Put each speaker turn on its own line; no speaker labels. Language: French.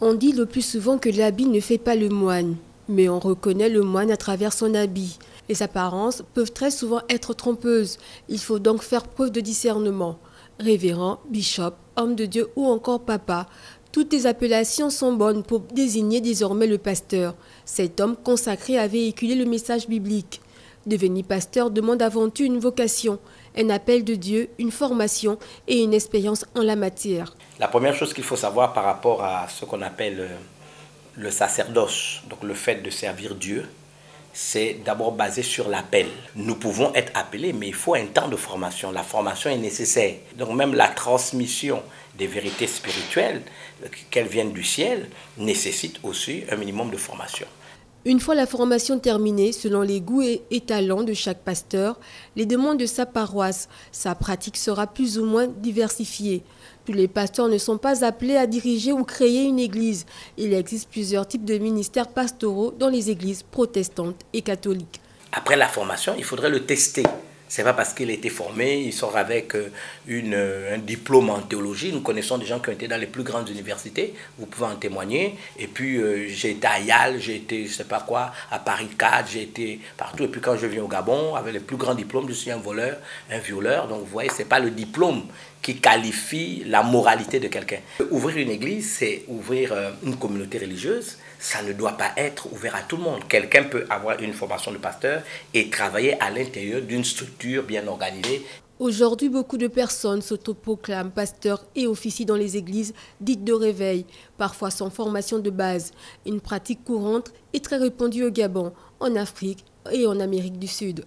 On dit le plus souvent que l'habit ne fait pas le moine, mais on reconnaît le moine à travers son habit. Les apparences peuvent très souvent être trompeuses. Il faut donc faire preuve de discernement. Révérend, bishop, homme de Dieu ou encore papa, toutes les appellations sont bonnes pour désigner désormais le pasteur. Cet homme consacré à véhiculer le message biblique. Devenir pasteur demande avant tout une vocation, un appel de Dieu, une formation et une expérience en la matière.
La première chose qu'il faut savoir par rapport à ce qu'on appelle le sacerdoce, donc le fait de servir Dieu, c'est d'abord basé sur l'appel. Nous pouvons être appelés, mais il faut un temps de formation. La formation est nécessaire. Donc même la transmission des vérités spirituelles, qu'elles viennent du ciel, nécessite aussi un minimum de formation.
Une fois la formation terminée, selon les goûts et talents de chaque pasteur, les demandes de sa paroisse, sa pratique sera plus ou moins diversifiée. Tous les pasteurs ne sont pas appelés à diriger ou créer une église. Il existe plusieurs types de ministères pastoraux dans les églises protestantes et catholiques.
Après la formation, il faudrait le tester. Ce n'est pas parce qu'il a été formé, il sort avec un diplôme en théologie. Nous connaissons des gens qui ont été dans les plus grandes universités, vous pouvez en témoigner. Et puis j'ai été à Yale, j'ai été je ne sais pas quoi, à Paris 4, j'ai été partout. Et puis quand je viens au Gabon, avec les plus grands diplômes, je suis un voleur, un violeur. Donc vous voyez, ce n'est pas le diplôme qui qualifie la moralité de quelqu'un. Ouvrir une église, c'est ouvrir une communauté religieuse. Ça ne doit pas être ouvert à tout le monde. Quelqu'un peut avoir une formation de pasteur et travailler à l'intérieur d'une structure bien organisée.
Aujourd'hui, beaucoup de personnes s'autoproclament pasteurs et officient dans les églises dites de réveil, parfois sans formation de base. Une pratique courante et très répandue au Gabon, en Afrique et en Amérique du Sud.